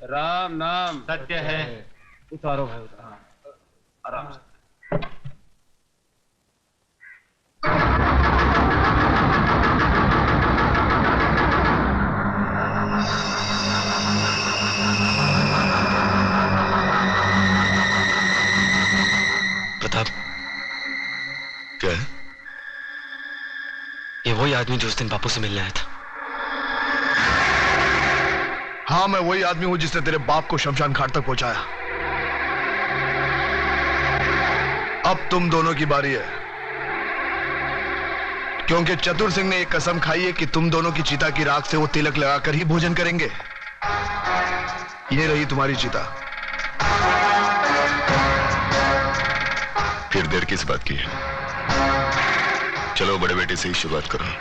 राम नाम सत्य है। उतारो भाई उतारो। आराम से। प्रताप, क्या है? ये वही आदमी जो उस दिन बापू से मिलने आया था। हाँ, मैं वही आदमी हूं जिसने तेरे बाप को शमशान घाट तक पहुंचाया। अब तुम दोनों की बारी है, क्योंकि चतुर सिंह ने एक कसम खाई है कि तुम दोनों की चिता की राख से वो तिलक लगाकर ही भोजन करेंगे। ये रही तुम्हारी चिता। फिर देर किस बात की है? चलो बड़े बेटे से ही शुरुआत करो।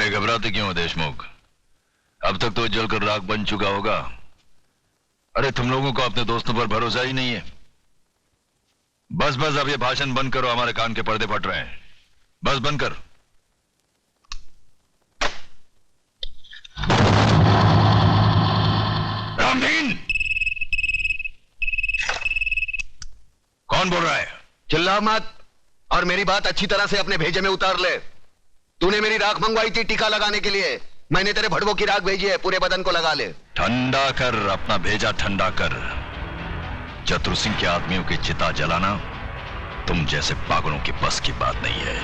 घबराते क्यों हो देशमुख? अब तक तो जलकर राख बन चुका होगा। अरे तुम लोगों को अपने दोस्तों पर भरोसा ही नहीं है। बस बस अब ये भाषण बंद करो, हमारे कान के पर्दे फट रहे हैं। बस बंद कर। रामदीन, कौन बोल रहा है? चिल्ला मत और मेरी बात अच्छी तरह से अपने भेजे में उतार ले। तूने मेरी राख मंगवाई थी टीका लगाने के लिए, मैंने तेरे भड़वों की राख भेजी है, पूरे बदन को लगा ले। ठंडा कर, अपना भेजा ठंडा कर। चतुर सिंह के आदमियों की चिता जलाना तुम जैसे पागलों की बस की बात नहीं है।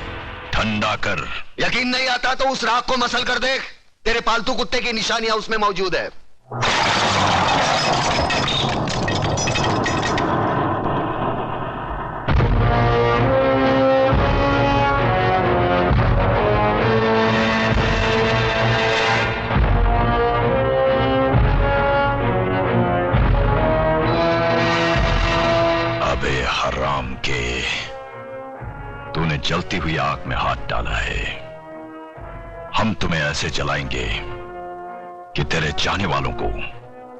ठंडा कर। यकीन नहीं आता तो उस राख को मसल कर देख, तेरे पालतू कुत्ते की निशानियां उसमें मौजूद है। हराम के, तूने जलती हुई आग में हाथ डाला है। हम तुम्हें ऐसे जलाएंगे कि तेरे चाहने वालों को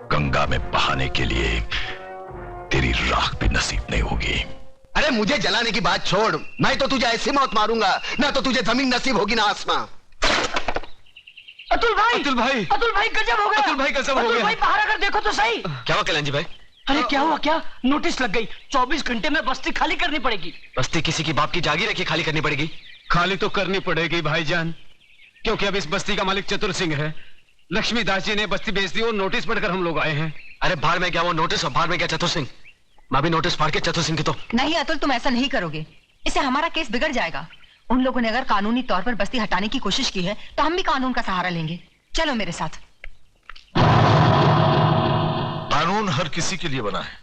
गंगा में बहाने के लिए तेरी राख भी नसीब नहीं होगी। अरे मुझे जलाने की बात छोड़, मैं तो तुझे ऐसी मौत मारूंगा ना तो तुझे जमीन नसीब होगी ना आसमां। अतुल भाई, अतुल भाई, अतुल भाई गजब हो गया। अतुल भाई गजब हो गया। अतुल भाई बाहर आकर देखो तो सही। क्या हुआ कल्याण जी भाई? अरे क्या हुआ? क्या नोटिस लग गई, 24 घंटे में बस्ती खाली करनी पड़ेगी। बस्ती किसी की बाप की जागीर है कि खाली करनी पड़ेगी? खाली तो करनी पड़ेगी भाईजान, क्योंकि अब इस बस्ती का मालिक चतुर सिंह है। लक्ष्मीदास जी ने बस्ती बेच दी और नोटिस पढ़कर हम लोग आए हैं। अरे बाहर में क्या वो नोटिस और बाहर में क्या चतुर सिंह? मैं भी नोटिस फाड़ के चतुर सिंह की तो। नहीं अतुल, तुम ऐसा नहीं करोगे, इससे हमारा केस बिगड़ जाएगा। उन लोगों ने अगर कानूनी तौर पर बस्ती हटाने की कोशिश की है तो हम भी कानून का सहारा लेंगे। चलो मेरे साथ। कानून हर किसी के लिए बना है,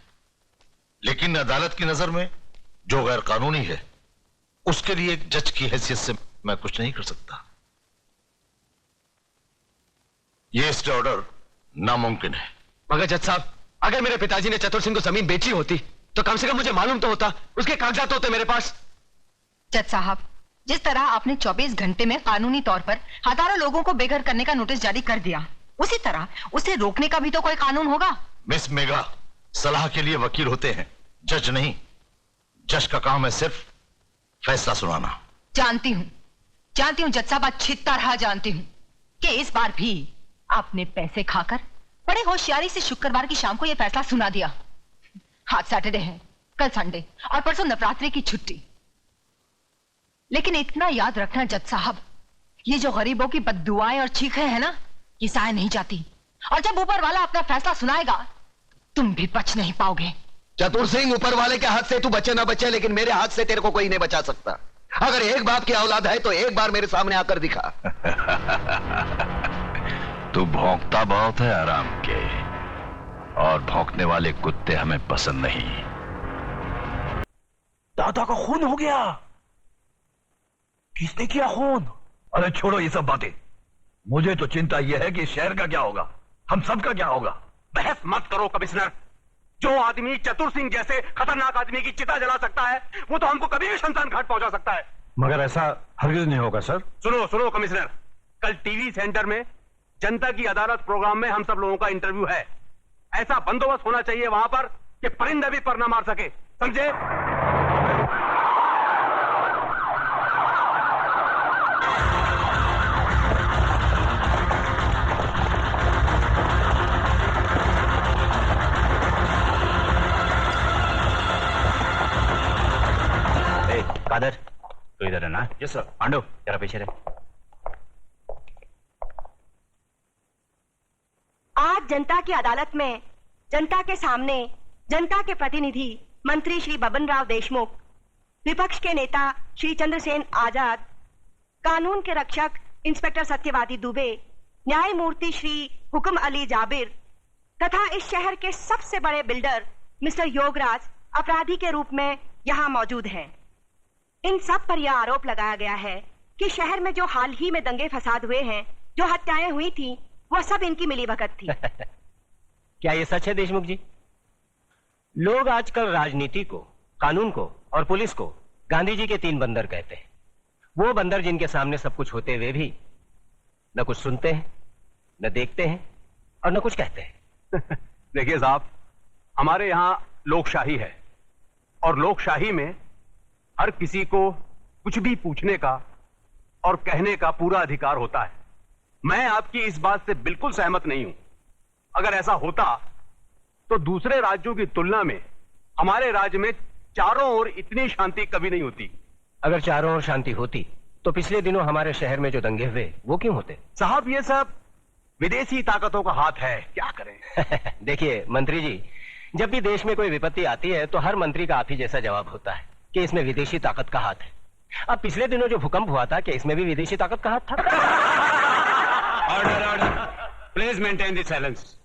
लेकिन अदालत की नजर में जो गैर कानूनी है उसके लिए एक जज की हैसियत से मैं कुछ नहीं कर सकता। ये स्टे ऑर्डर नामुमकिन है। मगर जज साहब, अगर मेरे पिताजी ने चतुर सिंह को जमीन बेची होती तो कम से कम मुझे मालूम तो होता, उसके कागजात होते मेरे पास। जज साहब, जिस तरह आपने 24 घंटे में कानूनी तौर पर हजारों लोगों को बेघर करने का नोटिस जारी कर दिया, उसी तरह उसे रोकने का भी तो कोई कानून होगा। मिस मेघा, सलाह के लिए वकील होते हैं, जज नहीं। जज का काम है सिर्फ फैसला सुनाना। जानती हूँ जज साहब, अच्छी तरह जानती हूँ कि इस बार भी आपने पैसे खाकर बड़े होशियारी से शुक्रवार की शाम को यह फैसला सुना दिया। आज सैटरडे है, कल संडे और परसों नवरात्रि की छुट्टी। लेकिन इतना याद रखना जज साहब, ये जो गरीबों की बद्दुआएं और चीखें हैं ना, ये साए नहीं जाती। और जब ऊपर वाला अपना फैसला सुनाएगा, तुम भी बच नहीं पाओगे। चतुर सिंह, ऊपर वाले के हाथ से तू बचे ना बचे, लेकिन मेरे हाथ से तेरे को कोई नहीं बचा सकता। अगर एक बाप की औलाद है तो एक बार मेरे सामने आकर दिखा। तू भौंकता बहुत है आराम के, और भौंकने वाले कुत्ते हमें पसंद नहीं। दादा का खून हो गया। किसने किया खून? अरे छोड़ो ये सब बातें, मुझे तो चिंता यह है कि शहर का क्या होगा, हम सब का क्या होगा। बहस मत करो कमिश्नर। जो आदमी चतुर सिंह जैसे खतरनाक आदमी की चिता जला सकता है, वो तो हमको कभी भी शमशान घाट पहुंचा सकता है। मगर ऐसा हरगिज नहीं होगा सर। सुनो कमिश्नर, कल टीवी सेंटर में जनता की अदालत प्रोग्राम में हम सब लोगों का इंटरव्यू है। ऐसा बंदोबस्त होना चाहिए वहां पर कि परिंदे भी पर ना मार सके, समझे? कादर, तो इधर है ना? Yes sir. पांडु, जरा पीछे रहे। आज जनता की अदालत में जनता के सामने जनता के प्रतिनिधि मंत्री श्री बबन राव देशमुख, विपक्ष के नेता श्री चंद्रसेन आजाद, कानून के रक्षक इंस्पेक्टर सत्यवादी दुबे, न्यायमूर्ति श्री हुक्म अली जाबिर तथा इस शहर के सबसे बड़े बिल्डर मिस्टर योगराज अपराधी के रूप में यहाँ मौजूद हैं। इन सब पर यह आरोप लगाया गया है कि शहर में जो हाल ही में दंगे फसाद हुए हैं, जो हत्याएं हुई थी, वह सब इनकी मिलीभगत थी। क्या ये सच है देशमुख जी? लोग आजकल राजनीति को, कानून को और पुलिस को गांधी जी के 3 बंदर कहते हैं। वो बंदर जिनके सामने सब कुछ होते हुए भी न कुछ सुनते हैं, न देखते हैं और न कुछ कहते हैं। देखिए साहब, हमारे यहां लोकशाही है और लोकशाही में हर किसी को कुछ भी पूछने का और कहने का पूरा अधिकार होता है। मैं आपकी इस बात से बिल्कुल सहमत नहीं हूं। अगर ऐसा होता तो दूसरे राज्यों की तुलना में हमारे राज्य में चारों ओर इतनी शांति कभी नहीं होती। अगर चारों ओर शांति होती तो पिछले दिनों हमारे शहर में जो दंगे हुए वो क्यों होते? साहब, ये सब विदेशी ताकतों का हाथ है, क्या करें। देखिए मंत्री जी, जब भी देश में कोई विपत्ति आती है तो हर मंत्री का आप ही जैसा जवाब होता है कि इसमें विदेशी ताकत का हाथ है। अब पिछले दिनों जो भूकंप हुआ था, क्या इसमें भी विदेशी ताकत का हाथ था? Order, please maintain the silence.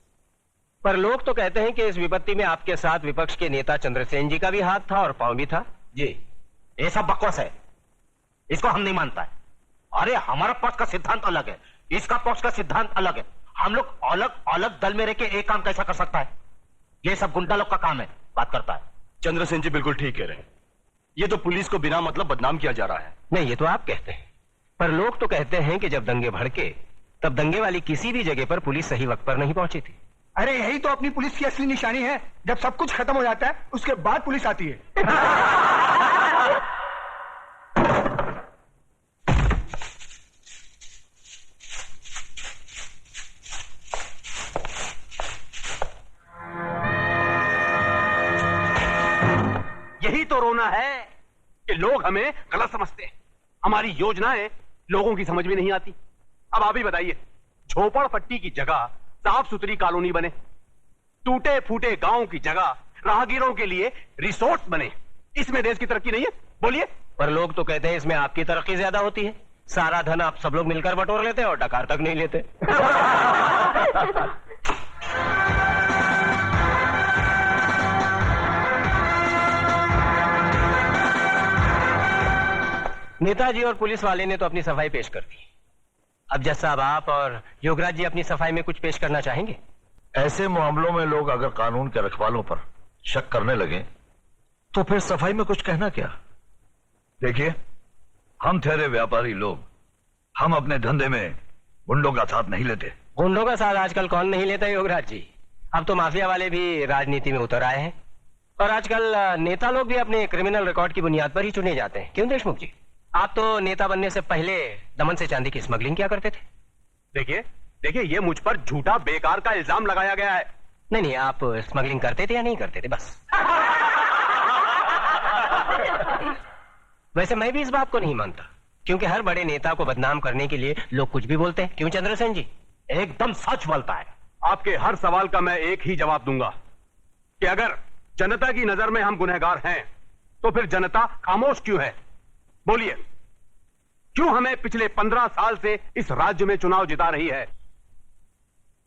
पर लोग तो कहते हैं कि इस विपत्ति में आपके साथ विपक्ष के नेता चंद्रसेन जी का भी हाथ था और पांव भी था। जी, ये सब बकवास है, इसको हम नहीं मानता है। अरे हमारा पक्ष का सिद्धांत अलग है, इसका पक्ष का सिद्धांत अलग है। हम लोग अलग अलग दल में रह के एक काम कैसा कर सकता है? ये सब गुंडा लोग का काम है, बात करता है। चंद्रसेन जी बिल्कुल ठीक कह रहे हैं। ये तो पुलिस को बिना मतलब बदनाम किया जा रहा है। नहीं, ये तो आप कहते हैं, पर लोग तो कहते हैं कि जब दंगे भड़के तब दंगे वाली किसी भी जगह पर पुलिस सही वक्त पर नहीं पहुंची थी। अरे यही तो अपनी पुलिस की असली निशानी है। जब सब कुछ खत्म हो जाता है उसके बाद पुलिस आती है। यही तो रोना है कि लोग हमें गलत समझते हैं। हमारी योजनाएं लोगों की समझ में नहीं आती। अब आप ही बताइए, झोपड़पट्टी की जगह साफ सुथरी कॉलोनी बने, टूटे फूटे गांव की जगह राहगीरों के लिए रिसोर्ट बने, इसमें देश की तरक्की नहीं है? बोलिए। पर लोग तो कहते हैं इसमें आपकी तरक्की ज्यादा होती है। सारा धन आप सब लोग मिलकर बटोर लेते हैं और डकार तक नहीं लेते। नेताजी और पुलिस वाले ने तो अपनी सफाई पेश कर दी, अब जज साहब, आप और योगराज जी अपनी सफाई में कुछ पेश करना चाहेंगे? ऐसे मामलों में लोग अगर कानून के रखवालों पर शक करने लगे तो फिर सफाई में कुछ कहना क्या? देखिए, हम ठहरे व्यापारी लोग, हम अपने धंधे में गुंडों का साथ नहीं लेते। गुंडों का साथ आजकल कौन नहीं लेता योगराज जी? अब तो माफिया वाले भी राजनीति में उतर आए हैं और आजकल नेता लोग भी अपने क्रिमिनल रिकॉर्ड की बुनियाद पर ही चुने जाते हैं। क्यों देशमुख जी, आप तो नेता बनने से पहले दमन से चांदी की स्मगलिंग क्या करते थे? देखिए ये मुझ पर झूठा बेकार का इल्जाम लगाया गया है। नहीं, आप स्मगलिंग करते थे या नहीं करते थे, बस। वैसे मैं भी इस बात को नहीं मानता, क्योंकि हर बड़े नेता को बदनाम करने के लिए लोग कुछ भी बोलते हैं। क्यों चंद्रसेन जी? एकदम सच बोलता है। आपके हर सवाल का मैं एक ही जवाब दूंगा कि अगर जनता की नजर में हम गुनहगार हैं तो फिर जनता खामोश क्यों है? बोलिए, क्यों हमें पिछले 15 साल से इस राज्य में चुनाव जिता रही है?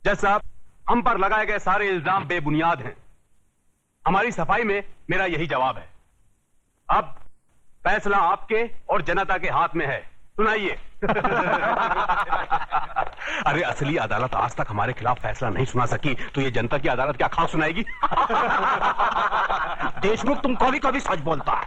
जज साहब, हम पर लगाए गए सारे इल्जाम बेबुनियाद हैं। हमारी सफाई में मेरा यही जवाब है। अब फैसला आपके और जनता के हाथ में है। सुनाइए। अरे असली अदालत आज तक हमारे खिलाफ फैसला नहीं सुना सकी तो ये जनता की अदालत क्या खास सुनाएगी? देशमुख, तुम कभी कभी सच बोलता है।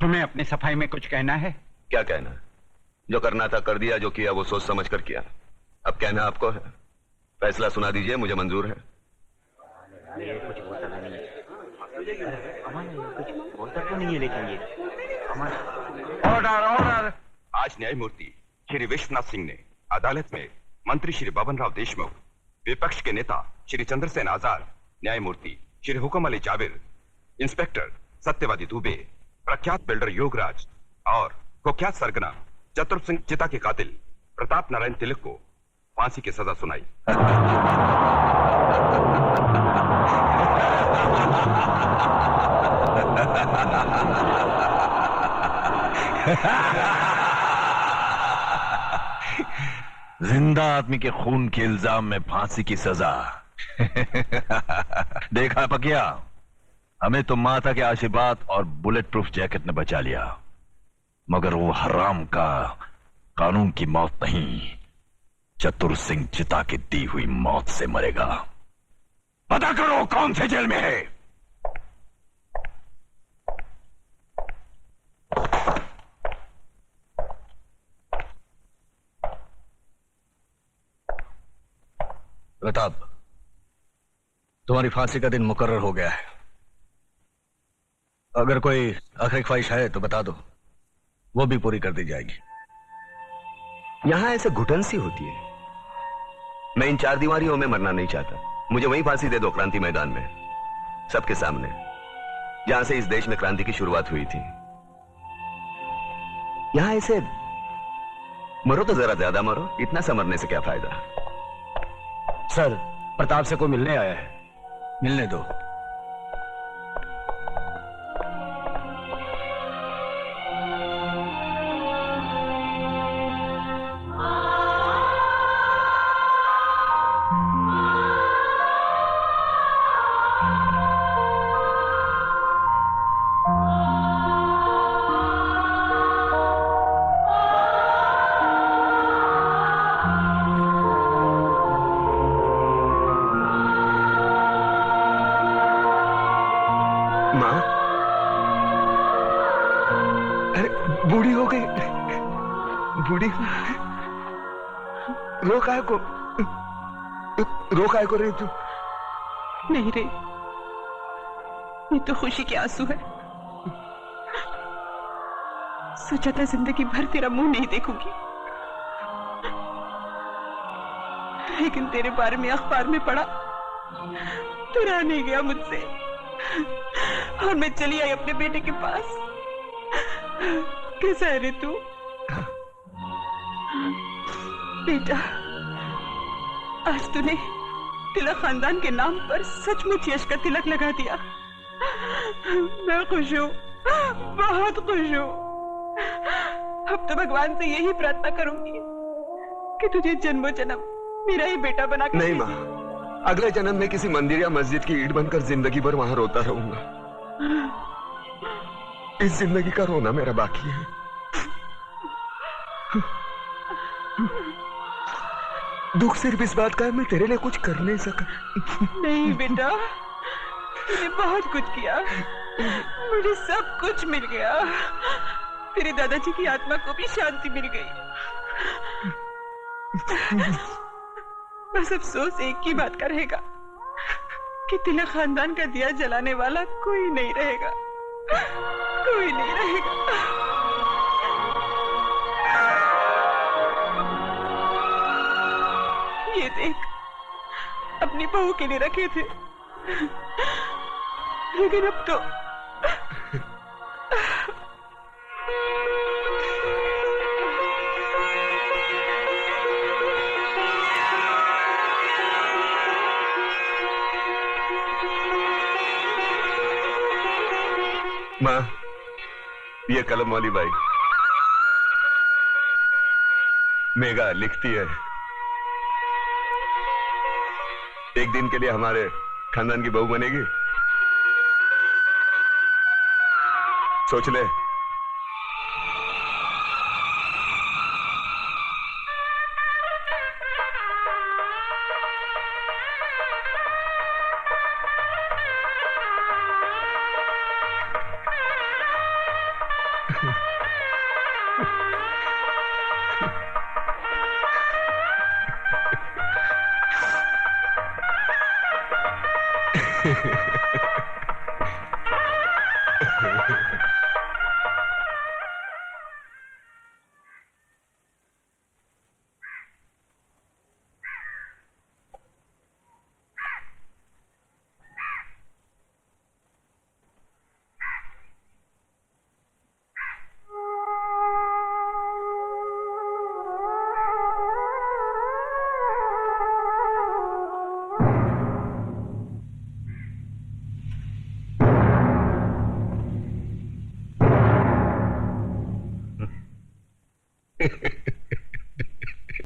तुम्हें अपनी सफाई में कुछ कहना है? क्या कहना? जो करना था कर दिया, जो किया वो सोच समझ कर किया। अब कहना आपको है। फैसला सुना दीजिए, मुझे मंजूर है। ऑर्डर। आज न्यायमूर्ति श्री विश्वनाथ सिंह ने अदालत में मंत्री श्री बबन राव देशमुख, विपक्ष के नेता श्री चंद्रसेन आजाद, न्यायमूर्ति श्री हुकम अली जाबिर, इंस्पेक्टर सत्यवादी दुबे, प्रख्यात बिल्डर योगराज और कुख्यात सरगना चतुर सिंह चिता के कातिल प्रताप नारायण तिलक को फांसी की सजा सुनाई। जिंदा आदमी के खून के इल्जाम में फांसी की सजा। देखा पकिया, हमें तो माता के आशीर्वाद और बुलेट प्रूफ जैकेट ने बचा लिया, मगर वो हराम का कानून की मौत नहीं, चतुर सिंह चिता की दी हुई मौत से मरेगा। पता करो कौन से जेल में है। प्रताप, तुम्हारी फांसी का दिन मुकर्रर हो गया है। अगर कोई आखिरी ख्वाहिश है तो बता दो, वो भी पूरी कर दी जाएगी। यहां ऐसे घुटन सी होती है। मैं इन चार दीवारियों में मरना नहीं चाहता। मुझे वहीं फांसी दे दो, क्रांति मैदान में, सबके सामने, जहां से इस देश में क्रांति की शुरुआत हुई थी। यहां ऐसे मरो तो जरा ज्यादा मरो, इतना सा मरने से क्या फायदा? सर, प्रताप से कोई मिलने आया है, मिलने दो। मां, अरे बूढ़ी हो गई, बूढ़ी रो काय को रही तू? नहीं रे, ये तो खुशी के आंसू है। सोचा था जिंदगी भर तेरा मुंह नहीं देखूंगी, लेकिन तेरे बारे में अखबार में पढ़ा तो रहा नहीं गया मुझसे। और मैं चली आई अपने बेटे के पास। कैसा है रे तू? बेटा, आज तूने तिलक खानदान के नाम पर सचमुच यश का तिलक लगा दिया। मैं खुश हूँ, बहुत खुश हूँ। अब तो भगवान से यही प्रार्थना करूंगी कि तुझे जन्मों जन्म मेरा ही बेटा बना कर। नहीं माँ, अगले जन्म में किसी मंदिर या मस्जिद की ईंट बनकर जिंदगी भर वहां रोता रहूंगा। इस जिंदगी का रोना मेरा बाकी है। दुख सिर्फ इस बात का है मैं तेरे लिए कुछ कर नहीं सका। नहीं बेटा, तूने बहुत कुछ किया, मुझे सब कुछ मिल गया। तेरे दादाजी की आत्मा को भी शांति मिल गई। बस अफसोस एक ही बात का रहेगा कि तिलक खानदान का दिया जलाने वाला कोई नहीं रहेगा, कोई नहीं रहेगा। ये देख, अपनी बहू के लिए रखे थे, लेकिन अब तो माँ, ये कलम वाली बाई मेघा लिखती है, एक दिन के लिए हमारे खानदान की बहू बनेगी। सोच ले।